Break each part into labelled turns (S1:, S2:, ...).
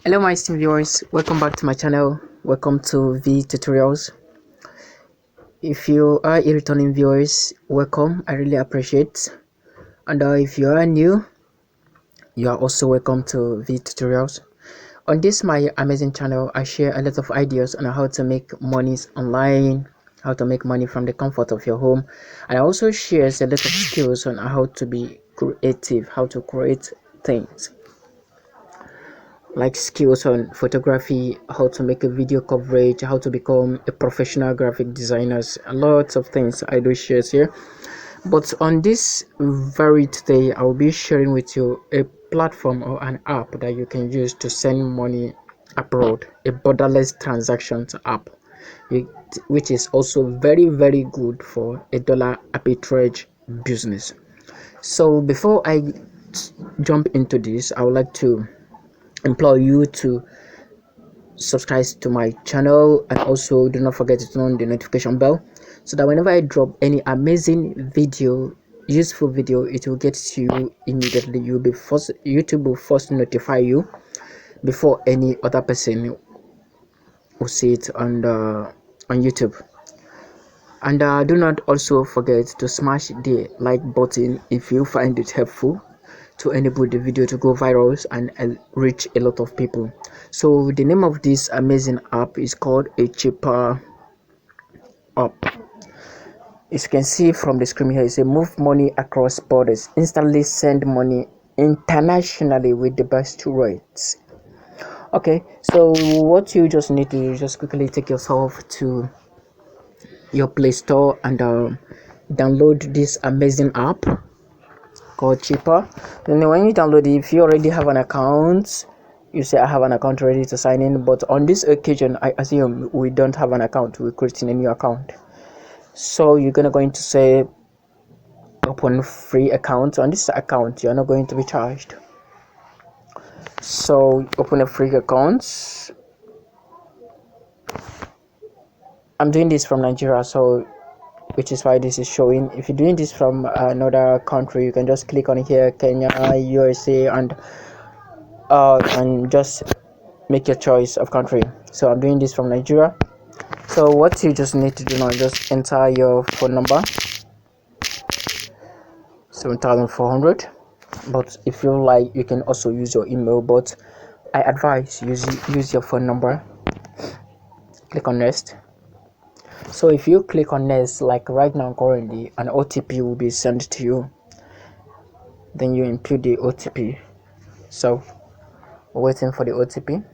S1: Hello my esteemed viewers, welcome back to my channel. Welcome to V Tutorials. If you are a returning viewers, welcome. I really appreciate. And if you are new, you are also welcome to V Tutorials. On this my amazing channel, I share a lot of ideas on how to make money online, how to make money from the comfort of your home, and I also share a lot of skills on how to be creative, how to create things like skills on photography, how to make a video coverage, how to become a professional graphic designers, a lot of things I do share here. But on this very today, I will be sharing with you a platform or an app that you can use to send money abroad, a borderless transactions app, which is also very good for a dollar arbitrage business. So before I jump into this, I would like to implore you to subscribe to my channel, and also do not forget to turn on the notification bell so that whenever I drop any amazing video, useful video, it will get to you immediately. YouTube will first notify you before any other person will see it on YouTube. And do not also forget to smash the like button if you find it helpful, to enable the video to go viral and reach a lot of people. So the name of this amazing app is called a cheaper app. As you can see from the screen here, it's a move money across borders, instantly send money internationally with the best rates. Okay, so what you just need to do is just quickly take yourself to your Play Store and download this amazing app called Cheaper. Then when you download it, if you already have an account, you say I have an account ready to sign in. But on this occasion, I assume we don't have an account, we're creating a new account. So you're gonna going to say open free account. On this account, you're not going to be charged. So open a free account. I'm doing this from Nigeria, so which is why this is showing. If you're doing this from another country, you can just click on here, Kenya, USA, and just make your choice of country. So I'm doing this from Nigeria. So what you just need to do now, just enter your phone number, 7,400. But if you like, you can also use your email, but I advise use your phone number. Click on next. So if you click on next, like right now currently, an OTP will be sent to you, then you input the OTP. So waiting for the OTP.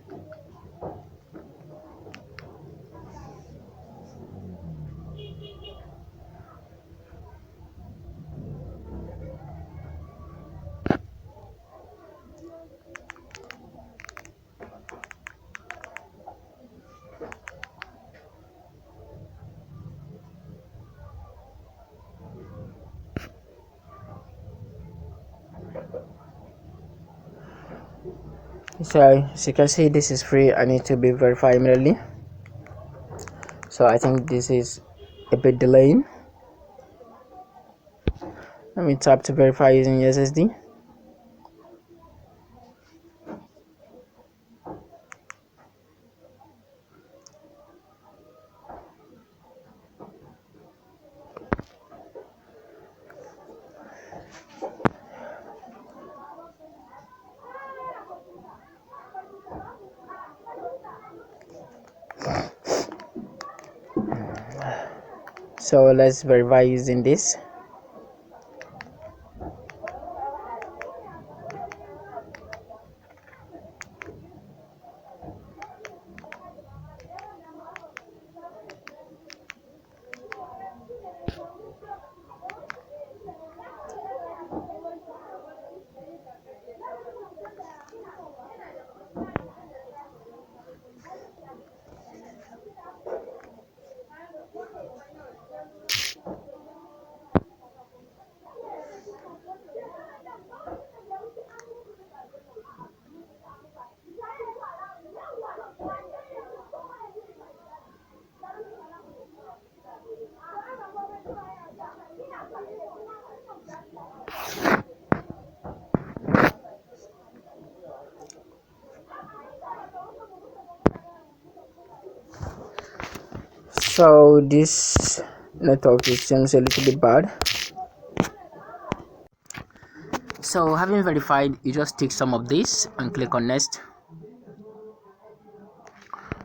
S1: So as you can see, this is free. I need to be verified immediately, so I think this is a bit delaying. Let me tap to verify using SSD. So let's verify using this. So this network seems a little bit bad. So having verified, you just take some of this and click on next.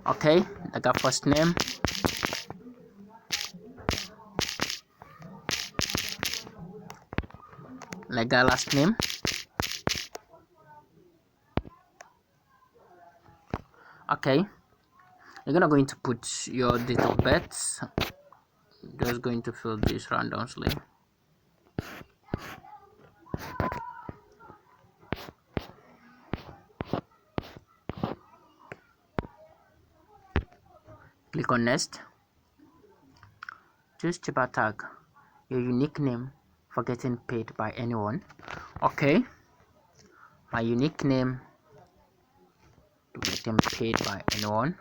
S1: Okay, I got first name, like that last name. Okay, you're gonna going to put your date of birth. Just going to fill this randomly. Click on next. Choose cheaper tag, your unique name for getting paid by anyone. Okay, my unique name to getting paid by anyone.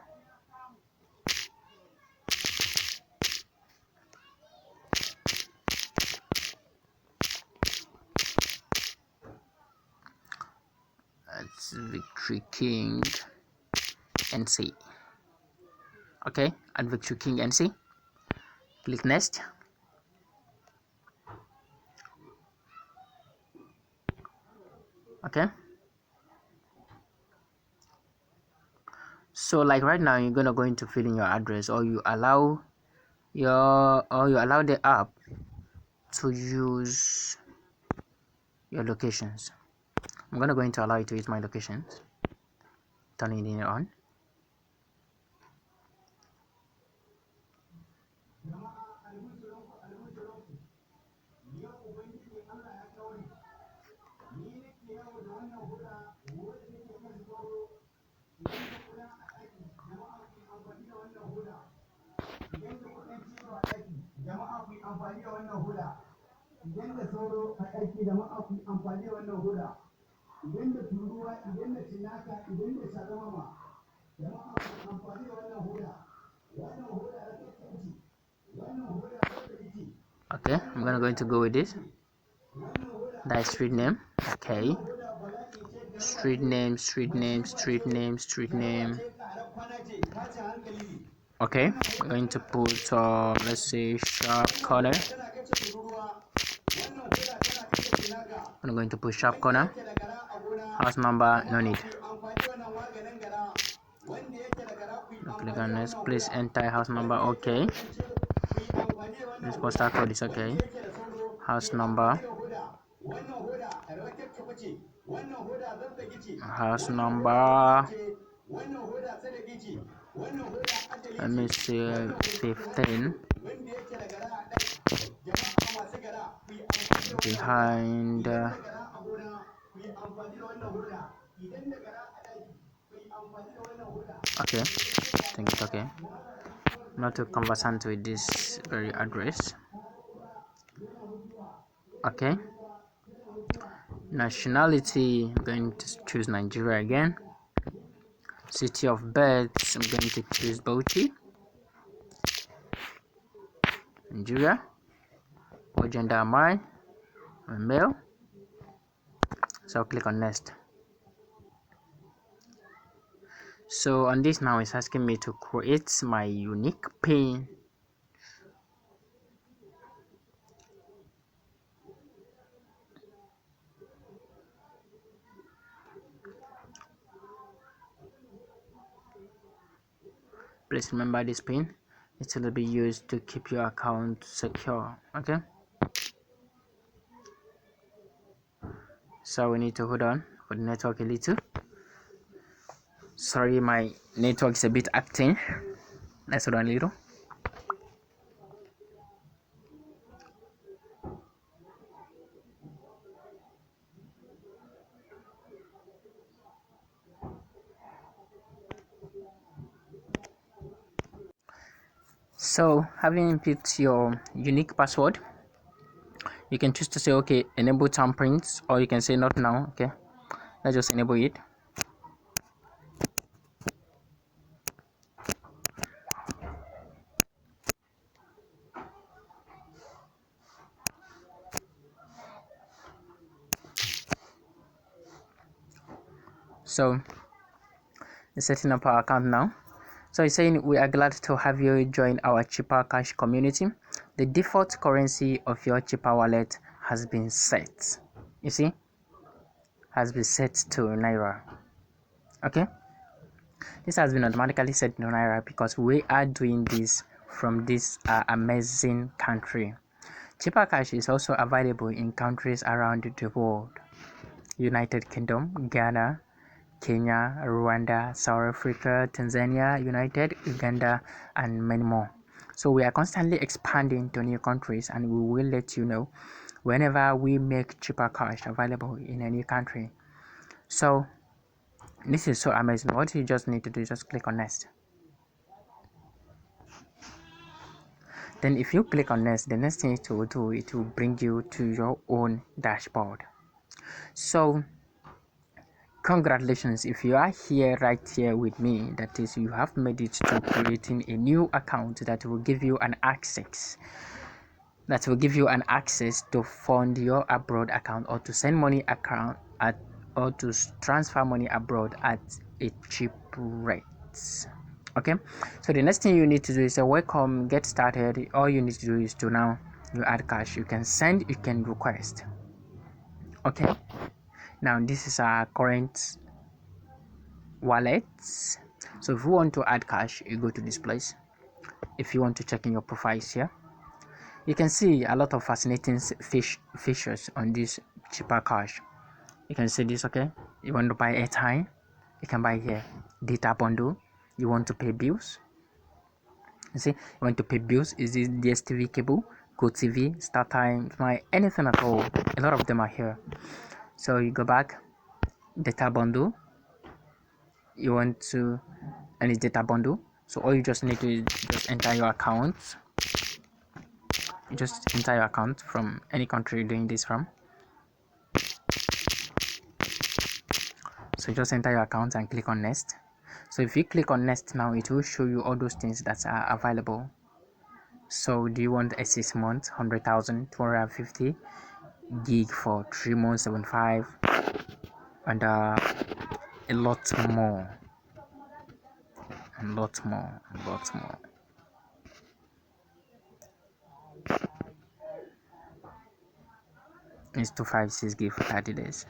S1: That's Victory King NC. Okay, add Victory King NC. Click next. Okay, so like right now you're gonna going to fill in your address, or you allow the app to use your locations. I'm gonna going to allow you to use my locations. Turning it on.
S2: Idan da sauro a ɗaki jama'a ku amfani da wannan huda, idan da turuwa, idan da cinaka, idan da shagamama, jama'a ku amfani da wannan huda na tattalci, wannan huda da ita.
S1: Okay, I'm gonna going to go with this. That street name. Okay, street name. Okay, I'm going to put let's say Sharp Corner. I'm going to put Sharp Corner. House number, no need. Click on next. Please enter house number. Okay, this postal code is okay. House number. House number. Let me see, 15. Behind. Okay, I think it's okay. Not too conversant with this very address. Okay, nationality, I'm going to choose Nigeria again. City of birth, I'm going to choose Bauchi, Nigeria. What gender am I? I'm male. So I'll click on next. So on this now, it's asking me to create my unique pin. Please remember this pin. It will be used to keep your account secure. Okay, so we need to hold on for the network a little. Sorry, my network is a bit acting. Let's hold on a little. So having input your unique password, you can choose to say okay, enable thumbprints, or you can say not now. Okay, let's just enable it. So it's setting up our account now. So it's saying we are glad to have you join our Chipper Cash community. The default currency of your Chipper wallet has been set. You see, has been set to Naira. Okay, this has been automatically set to Naira because we are doing this from this amazing country. Chipper Cash is also available in countries around the world: United Kingdom, Ghana, Kenya, Rwanda, South Africa, Tanzania, United, Uganda, and many more. So we are constantly expanding to new countries, and we will let you know whenever we make Chipper Cash available in a new country. So this is so amazing. What you just need to do is just click on next. Then if you click on next, the next thing it will do, it will bring you to your own dashboard. So congratulations if you are here right here with me, that is, you have made it to creating a new account that will give you an access to fund your abroad account, or to send money account at, or to transfer money abroad at a cheap rate. Okay, so the next thing you need to do is welcome, get started. All you need to do is to now you add cash. You can send, you can request. Okay, now this is our current wallets. So if you want to add cash, you go to this place. If you want to check in your profiles here, you can see a lot of fascinating features on this Chipper Cash. You can see this. Okay, you want to buy airtime, you can buy here. Data bundle, you want to pay bills. You see, you want to pay bills, is this DSTV cable, GoTV, StarTime, my anything at all. A lot of them are here. So you go back, data bundle, you want to any data bundle. So all you just need to just enter your account. You just enter your account from any country you're doing this from. So just enter your account and click on next. So if you click on next now, it will show you all those things that are available. So do you want a 6 month 100,000 250 gig for 3 months 75, and a lot more, and lot more, and lot more. It's 256 gig for 30 days,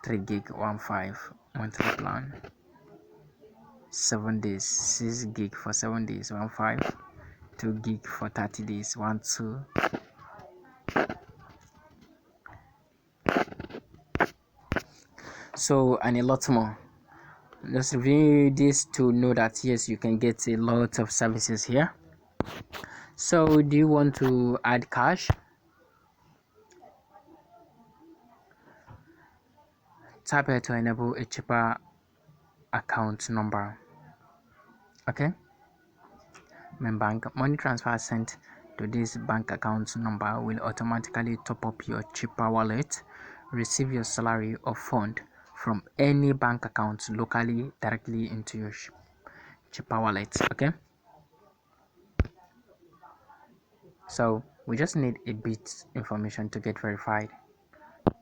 S1: 3 gig 15 monthly plan, 7 days 6 gig for 7 days 15, 2 gig for 30 days 12. So and a lot more. Just review this to know that yes, you can get a lot of services here. So do you want to add cash? Tap here to enable a cheaper account number. Okay, main bank money transfer sent to this bank account number will automatically top up your cheaper wallet. Receive your salary or fund from any bank account locally directly into your cheaper wallet. Okay, so we just need a bit information to get verified.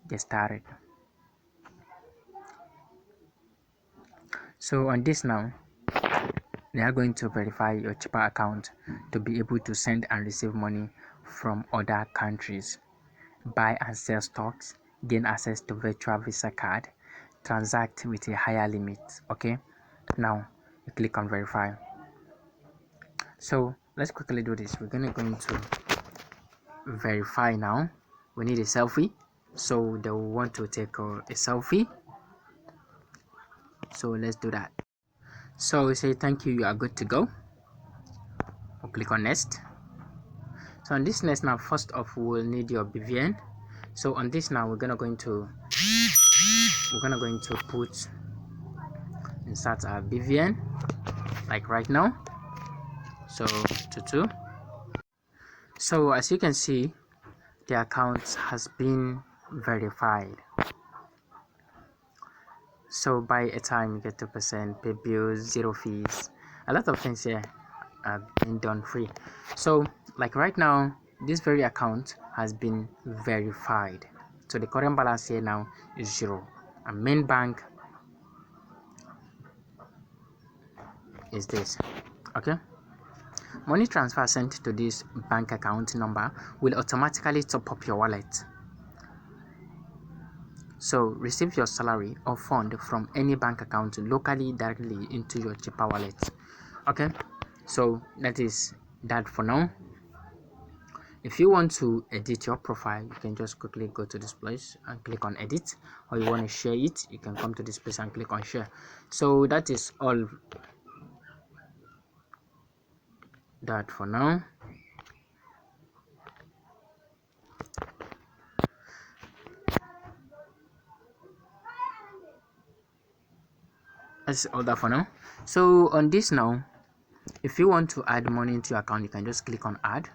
S1: Get started. So on this now, they are going to verify your cheaper account to be able to send and receive money from other countries, buy and sell stocks, gain access to virtual Visa card, transact with a higher limit. Okay, now you click on verify. So let's quickly do this. We're going to verify now. We need a selfie, so they will want to take a selfie. So let's do that. So we say thank you, you are good to go. We'll click on next. So on this next now, first off, we'll need your BVN. So on this now, we're gonna going to put insert our BVN like right now. So to so as you can see, the account has been verified. So buy a time, you get 2%, pay bills, 0 fees. A lot of things here are being done free. So like right now, this very account has been verified. So the current balance here now is 0. And main bank is this. Okay, money transfer sent to this bank account number will automatically top up your wallet. So receive your salary or fund from any bank account locally directly into your Chipper wallet. Okay, so that is that for now. If you want to edit your profile, you can just quickly go to this place and click on edit, or you want to share it, you can come to this place and click on share. So that is all that for now. That's all that for now. So on this now, if you want to add money into your account, you can just click on add.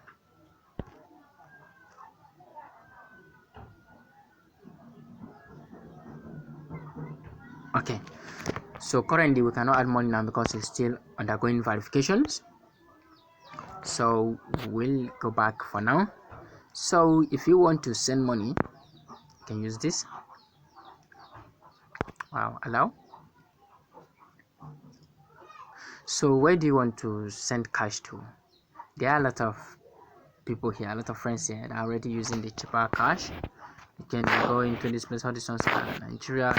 S1: Okay, so currently we cannot add money now because it's still undergoing verifications, so we'll go back for now. So if you want to send money, you can use this. Wow, allow. So where do you want to send cash to? There are a lot of people here, a lot of friends here that are already using the Chipper cash. You can go into this place, how this one's Nigeria.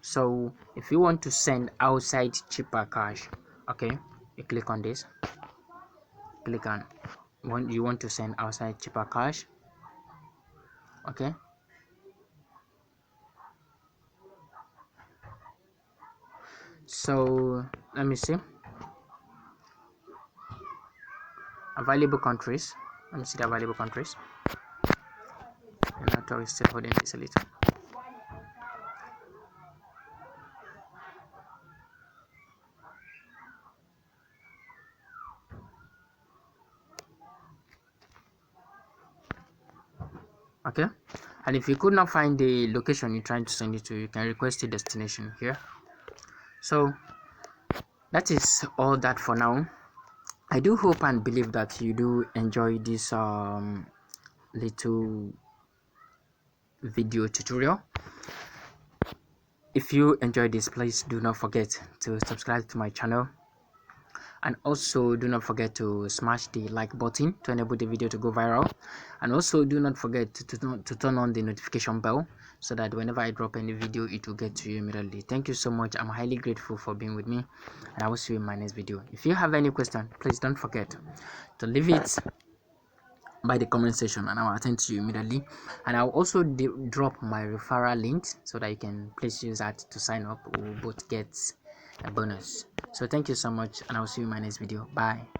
S1: So if you want to send outside Chipper cash, okay, you click on this, click on when you want to send outside Chipper cash. Okay, so let me see available countries. Let me see the available countries. And I is still holding this a little. Okay, and if you could not find the location you're trying to send it to, you can request a destination here. So that is all that for now. I do hope and believe that you do enjoy this little video tutorial. If you enjoyed this, please do not forget to subscribe to my channel, and also do not forget to smash the like button to enable the video to go viral, and also do not forget to turn on the notification bell so that whenever I drop any video, it will get to you immediately. Thank you so much. I'm highly grateful for being with me, and I will see you in my next video. If you have any question, please don't forget to leave it by the comment section and I'll attend to you immediately. And I'll also drop my referral link so that you can please use that to sign up. We'll both get a bonus. So thank you so much, and I'll see you in my next video. Bye.